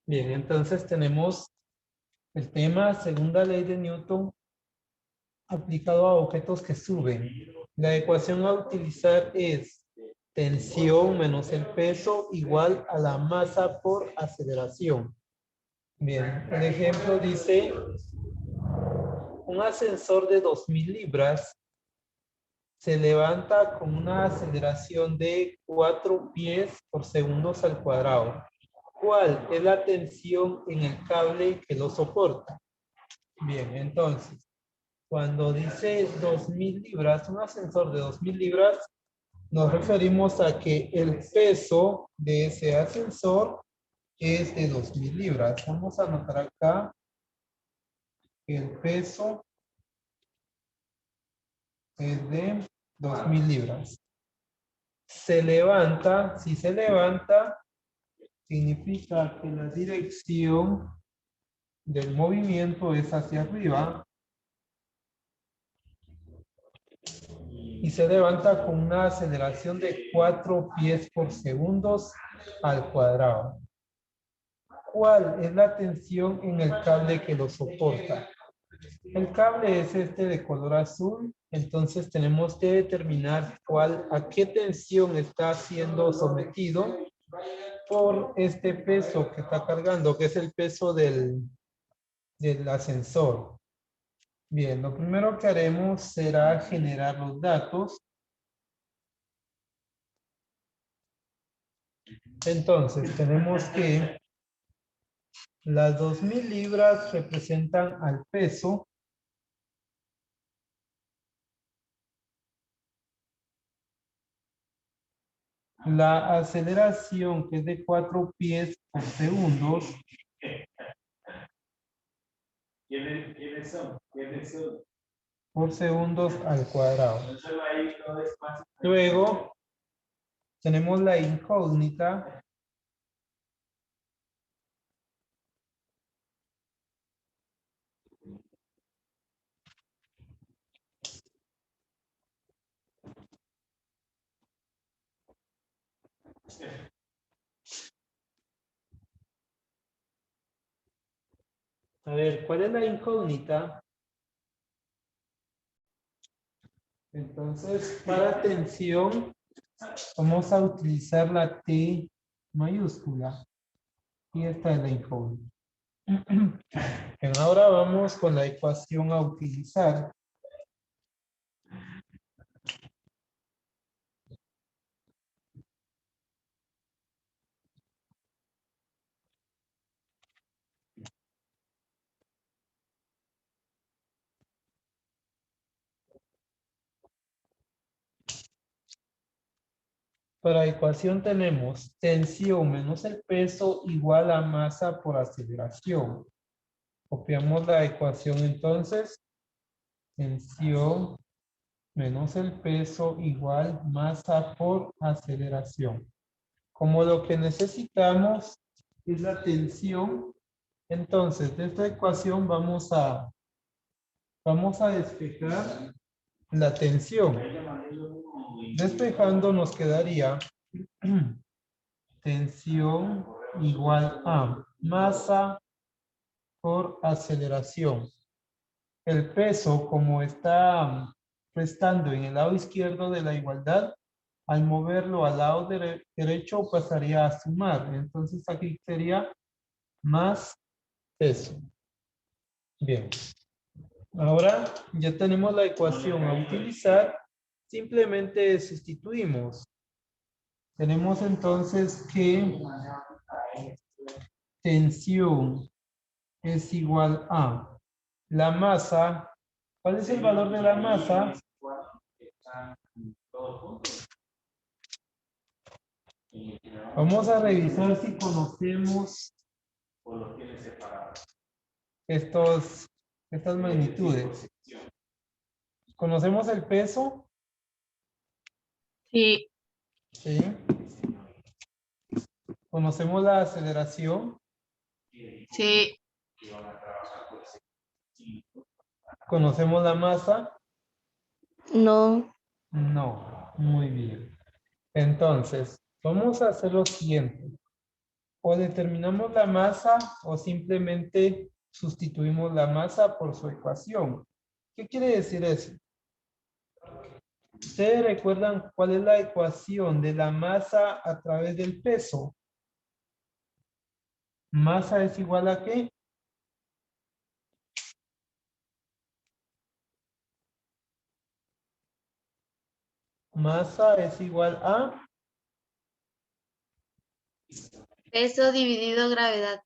Bien, entonces tenemos el tema segunda ley de Newton aplicado a objetos que suben. La ecuación a utilizar es tensión menos el peso igual a la masa por aceleración. Bien, el ejemplo dice un ascensor de 2000 libras se levanta con una aceleración de 4 pies por segundos al cuadrado. ¿Cuál es la tensión en el cable que lo soporta? Bien, entonces, cuando dice 2000 libras, un ascensor de 2000 libras, nos referimos a que el peso de ese ascensor es de 2000 libras. Vamos a anotar acá que el peso es de 2000 libras. Se levanta, si se levanta, significa que la dirección del movimiento es hacia arriba y se levanta con una aceleración de 4 pies por segundos al cuadrado. ¿Cuál es la tensión en el cable que lo soporta? El cable es este de color azul, entonces tenemos que determinar a qué tensión está siendo sometido por este peso que está cargando, que es el peso del ascensor. Bien, lo primero que haremos será generar los datos. Entonces, tenemos que las 2000 libras representan al peso. La aceleración, que es de 4 pies por segundos. ¿Quiénes son? Por segundos al cuadrado. Luego, tenemos la incógnita. A ver, ¿cuál es la incógnita? Entonces, para tensión, vamos a utilizar la T mayúscula. Y esta es la incógnita. Bien, ahora vamos con la ecuación a utilizar. Para ecuación tenemos tensión menos el peso igual a masa por aceleración. Copiamos la ecuación entonces. Tensión menos el peso igual masa por aceleración. Como lo que necesitamos es la tensión, entonces de esta ecuación vamos a despejar la tensión. Despejando nos quedaría tensión igual a masa por aceleración. El peso, como está restando en el lado izquierdo de la igualdad, al moverlo al lado derecho pasaría a sumar. Entonces aquí sería más peso. Bien. Ahora ya tenemos la ecuación a utilizar. Simplemente sustituimos. Tenemos entonces que tensión es igual a la masa. ¿Cuál es el valor de la masa? Vamos a revisar si conocemos estas magnitudes. ¿Conocemos el peso? Sí, Sí. ¿Conocemos la aceleración? sí, ¿Conocemos la masa? no, No. Muy bien. Entonces, vamos a hacer lo siguiente. O determinamos la masa o simplemente sustituimos la masa por su ecuación. ¿Qué quiere decir eso? ¿Ustedes recuerdan cuál es la ecuación de la masa a través del peso? ¿Masa es igual a qué? Masa es igual a Peso dividido gravedad.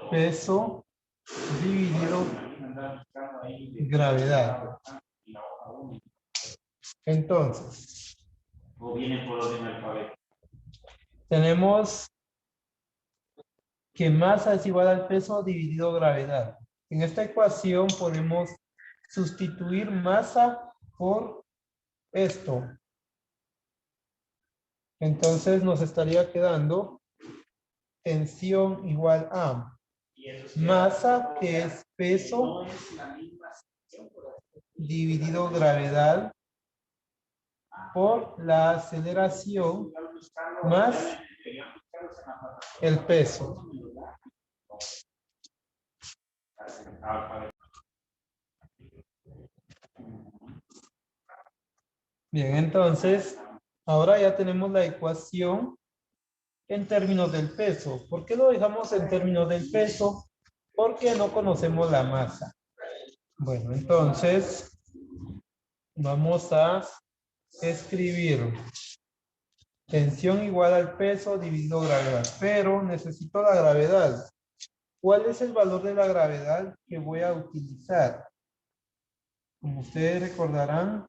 peso dividido gravedad. Entonces, tenemos que masa es igual al peso dividido gravedad. En esta ecuación podemos sustituir masa por esto. Entonces nos estaría quedando tensión igual a masa, que es peso dividido gravedad, por la aceleración más el peso. Bien, entonces, ahora ya tenemos la ecuación en términos del peso. ¿Por qué lo dejamos en términos del peso? Porque no conocemos la masa. Bueno, entonces, vamos a escribir tensión igual al peso dividido gravedad. Pero necesito la gravedad. ¿Cuál es el valor de la gravedad que voy a utilizar? Como ustedes recordarán,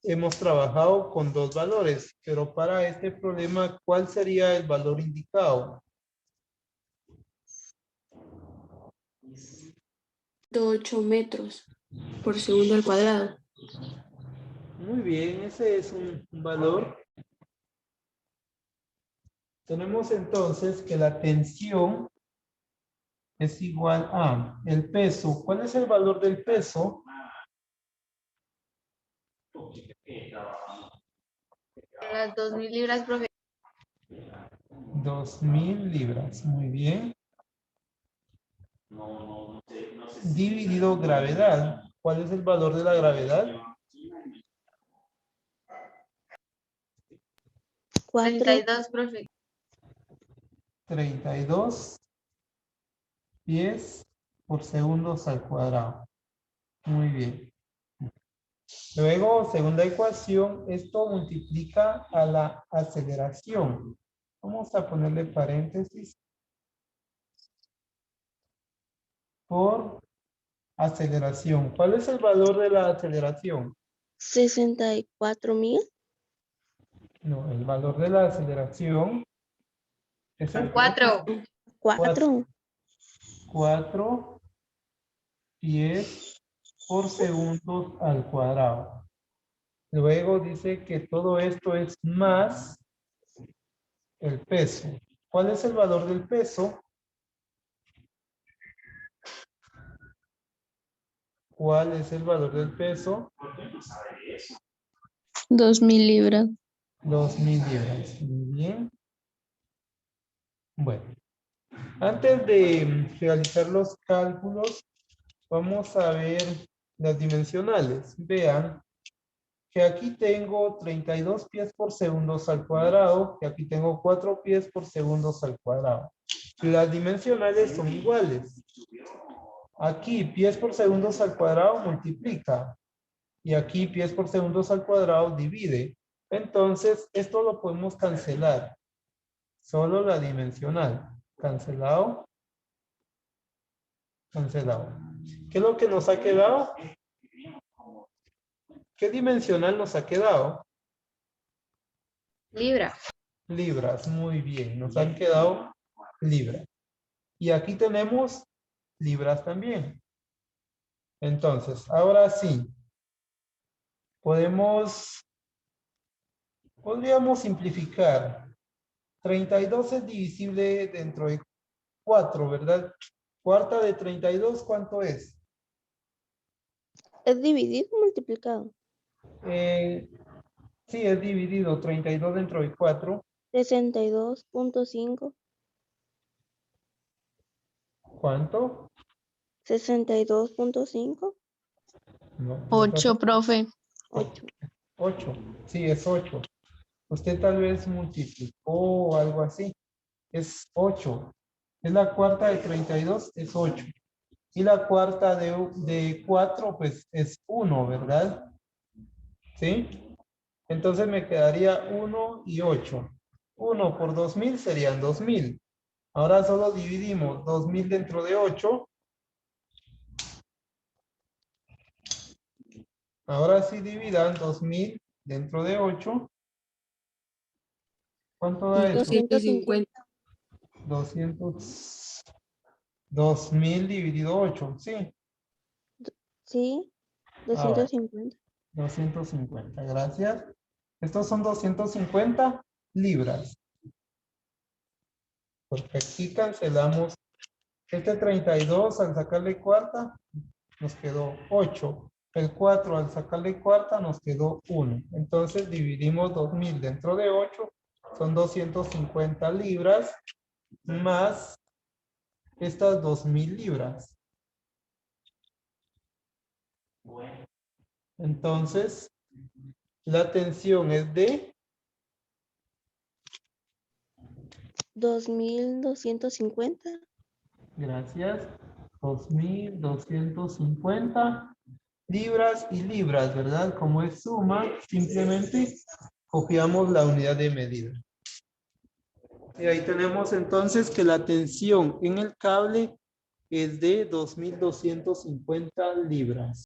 hemos trabajado con dos valores, pero para este problema, ¿cuál sería el valor indicado? 8 metros por segundo al cuadrado. Muy bien, ese es un valor. Tenemos entonces que la tensión es igual a el peso. ¿Cuál es el valor del peso? Las 2000 libras, profe. 2000 libras. Muy bien. Dividido gravedad. ¿Cuál es el valor de la gravedad? 32, profe. 32 pies por segundos al cuadrado. Muy bien. Luego, segunda ecuación, esto multiplica a la aceleración. Vamos a ponerle paréntesis. Por aceleración. ¿Cuál es el valor de la aceleración? 64.000. No, el valor de la aceleración es el 4. 4. 4 pies por segundos al cuadrado. Luego dice que todo esto es más el peso. ¿Cuál es el valor del peso? ¿Cuál es el valor del peso? 2000 libras. 2000 libras. Muy bien. Bueno, antes de realizar los cálculos, vamos a ver las dimensionales. Vean que aquí tengo 32 pies por segundos al cuadrado, que aquí tengo 4 pies por segundos al cuadrado. Las dimensionales son iguales. Aquí pies por segundos al cuadrado multiplica. Y aquí pies por segundos al cuadrado divide. Entonces, esto lo podemos cancelar. Solo la dimensional. Cancelado. Cancelado. ¿Qué es lo que nos ha quedado? ¿Qué dimensional nos ha quedado? Libra. Libras, muy bien. Nos han quedado libras. Y aquí tenemos libras también. Entonces, ahora sí. Podríamos simplificar. 32 es divisible dentro de 4, ¿verdad? Cuarta de 32, ¿cuánto es? ¿Es dividido o multiplicado? Sí, es dividido 32 dentro de 4. 62.5. ¿Cuánto? 62.5. No, 8, profe. 8. 8. Sí, es 8. Usted tal vez multiplicó o algo así. Es 8. Es la cuarta de 32, es 8. Y la cuarta de 4, pues es 1, ¿verdad? ¿Sí? Entonces me quedaría 1 y 8. 1 por 2000 serían 2000. Ahora solo dividimos 2000 dentro de 8. Ahora sí dividan 2000 dentro de 8. ¿Cuánto da eso? 250. 200. 2000 dividido 8. Sí. Sí. Ah, vale. 250. 250. Gracias. Estos son 250 libras. Porque aquí cancelamos este 32 al sacarle cuarta, nos quedó 8. El 4 al sacarle cuarta nos quedó 1. Entonces dividimos 2000 dentro de 8. Son 250 libras más estas 2000 libras. Entonces, la tensión es de 2250. Gracias. 2250 libras y libras, ¿verdad? Como es suma, simplemente copiamos la unidad de medida. Y ahí tenemos entonces que la tensión en el cable es de 2250 libras.